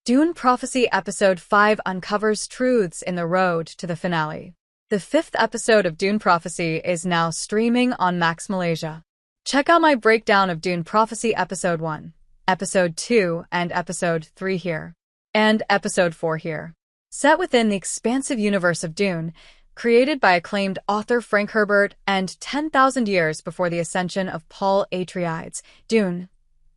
Dune Prophecy Episode 5 uncovers truths in the road to the finale. The fifth episode of Dune Prophecy is now streaming on Max Malaysia. Check out my breakdown of Dune Prophecy Episode 1, Episode 2, and Episode 3 here. And Episode 4 here. Set within the expansive universe of Dune, created by acclaimed author Frank Herbert and 10,000 years before the ascension of Paul Atreides, Dune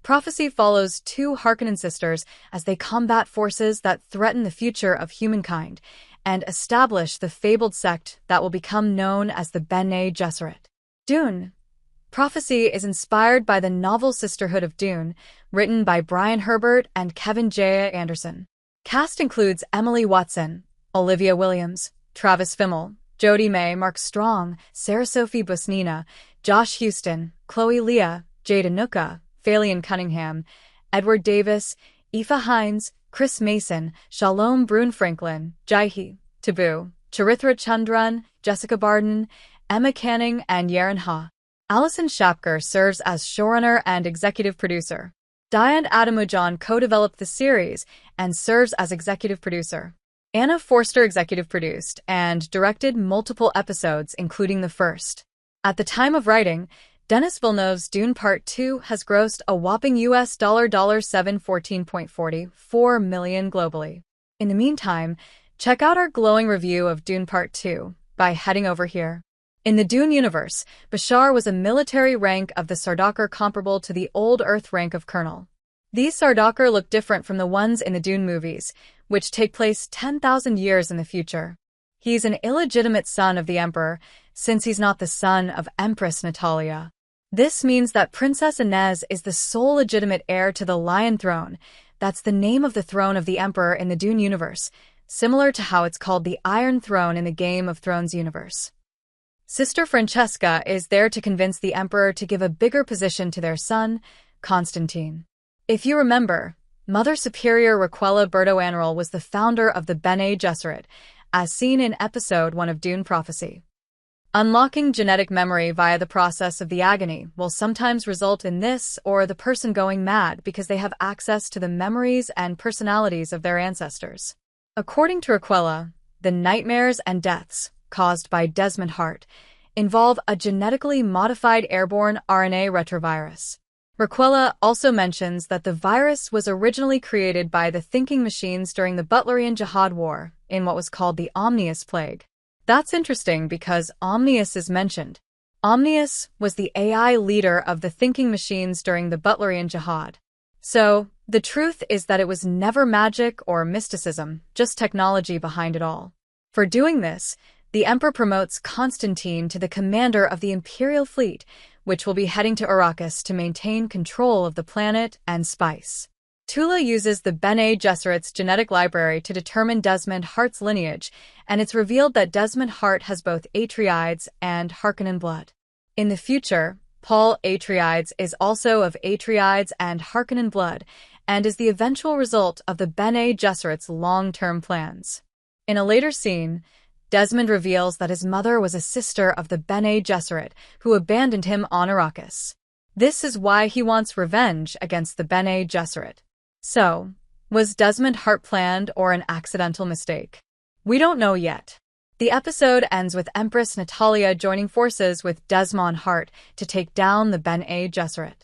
Prophecy follows two Harkonnen sisters as they combat forces that threaten the future of humankind and establish the fabled sect that will become known as the Bene Gesserit. Dune Prophecy is inspired by the novel Sisterhood of Dune, written by Brian Herbert and Kevin J. Anderson. Cast includes Emily Watson, Olivia Williams, Travis Fimmel, Jodie May, Mark Strong, Sarah Sophie Busnina, Josh Houston, Chloe Leah, Jada Nuka, Phalion Cunningham, Edward Davis, Aoife Hines, Chris Mason, Shalom Brune Franklin, Jaihi, Taboo, Charithra Chandran, Jessica Barden, Emma Canning, and Yaren Ha. Alison Shapker serves as showrunner and executive producer. Diane Adamujan co-developed the series and serves as executive producer. Anna Forster executive produced and directed multiple episodes, including the first. At the time of writing, Denis Villeneuve's Dune Part 2 has grossed a whopping $714.44 million globally. In the meantime, check out our glowing review of Dune Part 2 by heading over here. In the Dune universe, Bashar was a military rank of the Sardaukar comparable to the Old Earth rank of Colonel. These Sardaukar look different from the ones in the Dune movies, which take place 10,000 years in the future. He's an illegitimate son of the Emperor, since he's not the son of Empress Natalia. This means that Princess Inez is the sole legitimate heir to the Lion Throne. That's the name of the throne of the Emperor in the Dune universe, similar to how it's called the Iron Throne in the Game of Thrones universe. Sister Francesca is there to convince the Emperor to give a bigger position to their son, Constantine. If you remember, Mother Superior Raquella Berto-Anral was the founder of the Bene Gesserit, as seen in Episode 1 of Dune Prophecy. Unlocking genetic memory via the process of the agony will sometimes result in this or the person going mad because they have access to the memories and personalities of their ancestors. According to Raquella, the nightmares and deaths caused by Desmond Hart involve a genetically modified airborne RNA retrovirus. Raquella also mentions that the virus was originally created by the thinking machines during the Butlerian Jihad War in what was called the Omnius Plague. That's interesting because Omnius is mentioned. Omnius was the AI leader of the thinking machines during the Butlerian Jihad. So, the truth is that it was never magic or mysticism, just technology behind it all. For doing this, the Emperor promotes Constantine to the commander of the Imperial fleet, which will be heading to Arrakis to maintain control of the planet and spice. Tula uses the Bene Gesserit's genetic library to determine Desmond Hart's lineage, and it's revealed that Desmond Hart has both Atreides and Harkonnen blood. In the future, Paul Atreides is also of Atreides and Harkonnen blood, and is the eventual result of the Bene Gesserit's long-term plans. In a later scene, Desmond reveals that his mother was a sister of the Bene Gesserit who abandoned him on Arrakis. This is why he wants revenge against the Bene Gesserit. So, was Desmond Hart planned or an accidental mistake? We don't know yet. The episode ends with Empress Natalia joining forces with Desmond Hart to take down the Bene Gesserit.